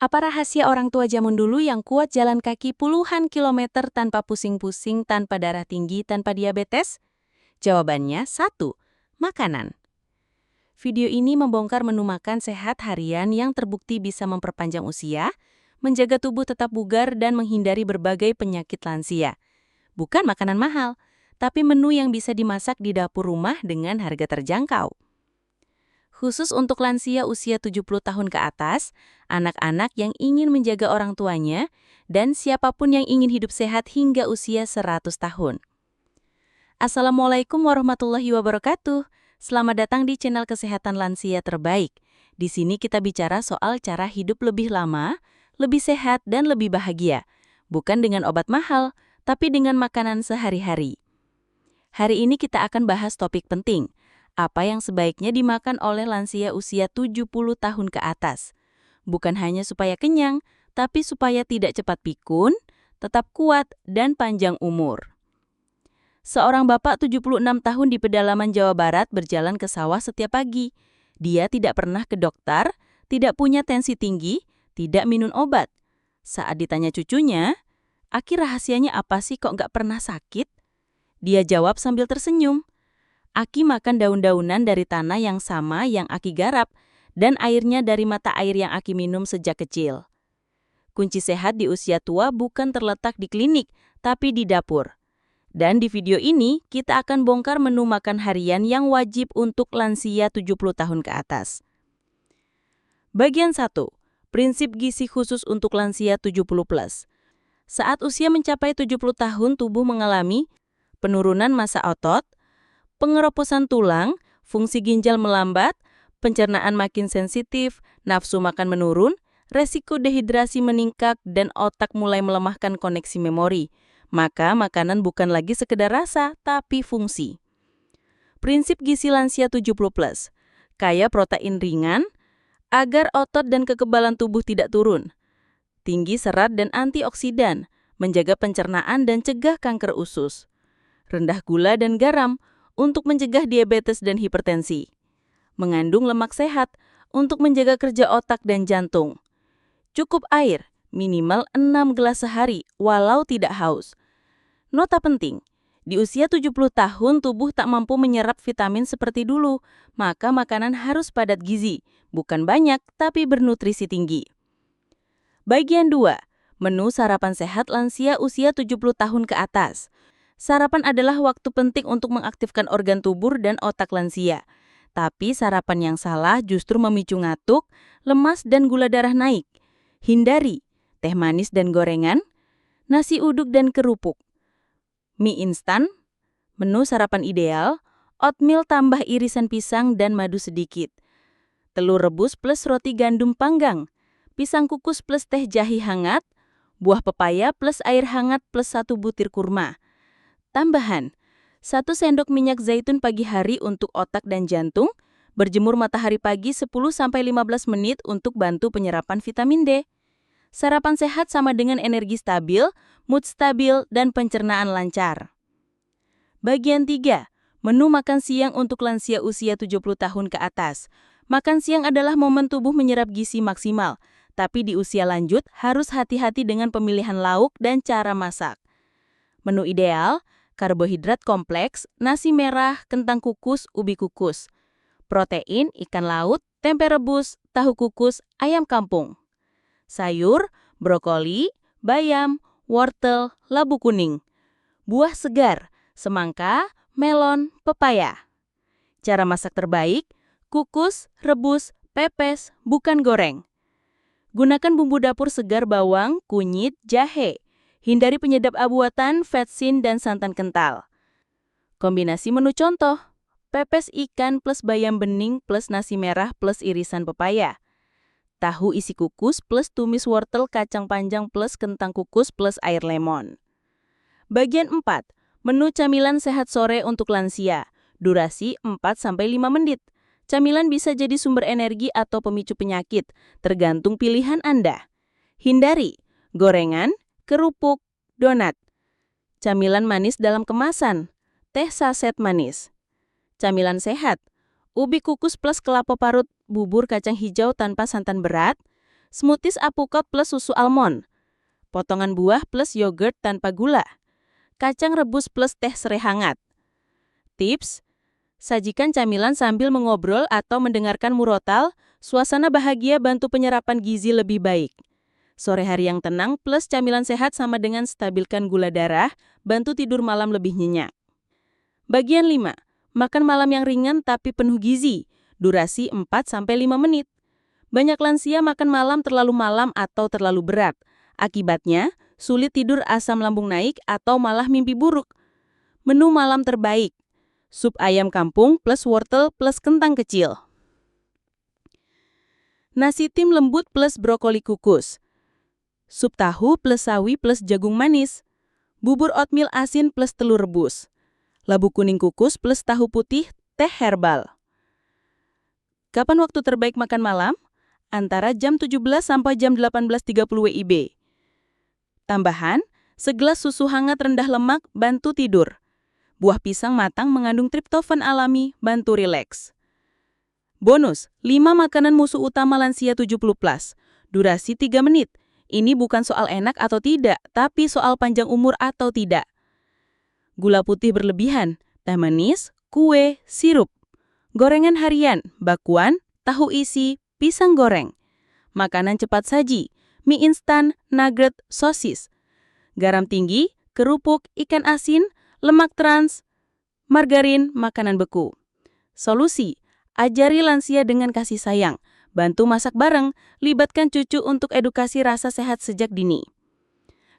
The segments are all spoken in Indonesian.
Apa rahasia orang tua zaman dulu yang kuat jalan kaki puluhan kilometer tanpa pusing-pusing, tanpa darah tinggi, tanpa diabetes? Jawabannya satu, makanan. Video ini membongkar menu makan sehat harian yang terbukti bisa memperpanjang usia, menjaga tubuh tetap bugar dan menghindari berbagai penyakit lansia. Bukan makanan mahal, tapi menu yang bisa dimasak di dapur rumah dengan harga terjangkau. Khusus untuk lansia usia 70 tahun ke atas, anak-anak yang ingin menjaga orang tuanya, dan siapapun yang ingin hidup sehat hingga usia 100 tahun. Assalamualaikum warahmatullahi wabarakatuh. Selamat datang di channel Kesehatan Lansia Terbaik. Di sini kita bicara soal cara hidup lebih lama, lebih sehat, dan lebih bahagia. Bukan dengan obat mahal, tapi dengan makanan sehari-hari. Hari ini kita akan bahas topik penting. Apa yang sebaiknya dimakan oleh lansia usia 70 tahun ke atas. Bukan hanya supaya kenyang, tapi supaya tidak cepat pikun, tetap kuat, dan panjang umur. Seorang bapak 76 tahun di pedalaman Jawa Barat berjalan ke sawah setiap pagi. Dia tidak pernah ke dokter, tidak punya tensi tinggi, tidak minum obat. Saat ditanya cucunya, "Aki, rahasianya apa sih kok nggak pernah sakit?" Dia jawab sambil tersenyum, "Aki makan daun-daunan dari tanah yang sama yang Aki garap, dan airnya dari mata air yang Aki minum sejak kecil." Kunci sehat di usia tua bukan terletak di klinik, tapi di dapur. Dan di video ini, kita akan bongkar menu makan harian yang wajib untuk lansia 70 tahun ke atas. Bagian 1. Prinsip gizi khusus untuk lansia 70+. Saat usia mencapai 70 tahun, tubuh mengalami penurunan massa otot, pengeroposan tulang, fungsi ginjal melambat, pencernaan makin sensitif, nafsu makan menurun, resiko dehidrasi meningkat, dan otak mulai melemahkan koneksi memori. Maka makanan bukan lagi sekedar rasa, tapi fungsi. Prinsip gizi lansia 70+. Kaya protein ringan, agar otot dan kekebalan tubuh tidak turun. Tinggi serat dan antioksidan, menjaga pencernaan dan cegah kanker usus. Rendah gula dan garam, untuk mencegah diabetes dan hipertensi. Mengandung lemak sehat untuk menjaga kerja otak dan jantung. Cukup air, minimal 6 gelas sehari walau tidak haus. Nota penting, di usia 70 tahun tubuh tak mampu menyerap vitamin seperti dulu, maka makanan harus padat gizi, bukan banyak tapi bernutrisi tinggi. Bagian 2, menu sarapan sehat lansia usia 70 tahun ke atas. Sarapan adalah waktu penting untuk mengaktifkan organ tubuh dan otak lansia. Tapi sarapan yang salah justru memicu ngantuk, lemas, dan gula darah naik. Hindari teh manis dan gorengan, nasi uduk dan kerupuk. Mie instan, menu sarapan ideal, oatmeal tambah irisan pisang dan madu sedikit. Telur rebus plus roti gandum panggang, pisang kukus plus teh jahe hangat, buah pepaya plus air hangat plus 1 butir kurma. Tambahan, 1 sendok minyak zaitun pagi hari untuk otak dan jantung, berjemur matahari pagi 10-15 menit untuk bantu penyerapan vitamin D. Sarapan sehat sama dengan energi stabil, mood stabil, dan pencernaan lancar. Bagian 3, menu makan siang untuk lansia usia 70 tahun ke atas. Makan siang adalah momen tubuh menyerap gizi maksimal, tapi di usia lanjut harus hati-hati dengan pemilihan lauk dan cara masak. Menu ideal, karbohidrat kompleks, nasi merah, kentang kukus, ubi kukus. Protein, ikan laut, tempe rebus, tahu kukus, ayam kampung. Sayur, brokoli, bayam, wortel, labu kuning. Buah segar, semangka, melon, pepaya. Cara masak terbaik, kukus, rebus, pepes, bukan goreng. Gunakan bumbu dapur segar bawang, kunyit, jahe. Hindari penyedap abuatan, vetsin, dan santan kental. Kombinasi menu contoh, pepes ikan plus bayam bening plus nasi merah plus irisan pepaya. Tahu isi kukus plus tumis wortel kacang panjang plus kentang kukus plus air lemon. Bagian 4, menu camilan sehat sore untuk lansia. Durasi 4-5 menit. Camilan bisa jadi sumber energi atau pemicu penyakit, tergantung pilihan Anda. Hindari gorengan, kerupuk, donat. Camilan manis dalam kemasan, teh saset manis. Camilan sehat, ubi kukus plus kelapa parut, bubur kacang hijau tanpa santan berat, Smoothies aprikot plus susu almond. Potongan buah plus yogurt tanpa gula. Kacang rebus plus teh serai hangat. Tips: sajikan camilan sambil mengobrol atau mendengarkan murotal, suasana bahagia bantu penyerapan gizi lebih baik. Sore hari yang tenang plus camilan sehat sama dengan stabilkan gula darah, bantu tidur malam lebih nyenyak. Bagian 5. Makan malam yang ringan tapi penuh gizi. Durasi 4-5 menit. Banyak lansia makan malam terlalu malam atau terlalu berat. Akibatnya, sulit tidur, asam lambung naik, atau malah mimpi buruk. Menu malam terbaik: sup ayam kampung plus wortel plus kentang kecil. Nasi tim lembut plus brokoli kukus. Sup tahu plus sawi plus jagung manis. Bubur oatmeal asin plus telur rebus. Labu kuning kukus plus tahu putih, teh herbal. Kapan waktu terbaik makan malam? Antara jam 17 sampai jam 18.30 WIB. Tambahan, segelas susu hangat rendah lemak bantu tidur. Buah pisang matang mengandung triptofan alami bantu rileks. Bonus, 5 makanan musuh utama lansia 70+. Durasi 3 menit. Ini bukan soal enak atau tidak, tapi soal panjang umur atau tidak. Gula putih berlebihan, teh manis, kue, sirup. Gorengan harian, bakwan, tahu isi, pisang goreng. Makanan cepat saji, mie instan, nugget, sosis. Garam tinggi, kerupuk, ikan asin, lemak trans, margarin, makanan beku. Solusi: ajari lansia dengan kasih sayang. Bantu masak bareng, libatkan cucu untuk edukasi rasa sehat sejak dini.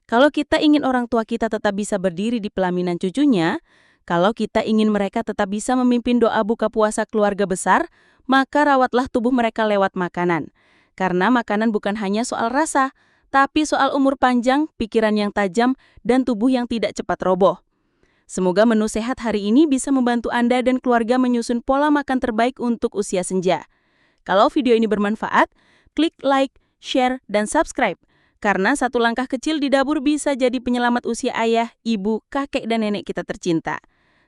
Kalau kita ingin orang tua kita tetap bisa berdiri di pelaminan cucunya, kalau kita ingin mereka tetap bisa memimpin doa buka puasa keluarga besar, maka rawatlah tubuh mereka lewat makanan. Karena makanan bukan hanya soal rasa, tapi soal umur panjang, pikiran yang tajam, dan tubuh yang tidak cepat roboh. Semoga menu sehat hari ini bisa membantu Anda dan keluarga menyusun pola makan terbaik untuk usia senja. Kalau video ini bermanfaat, klik like, share, dan subscribe. Karena satu langkah kecil di dapur bisa jadi penyelamat usia ayah, ibu, kakek, dan nenek kita tercinta.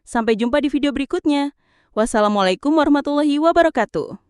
Sampai jumpa di video berikutnya. Wassalamualaikum warahmatullahi wabarakatuh.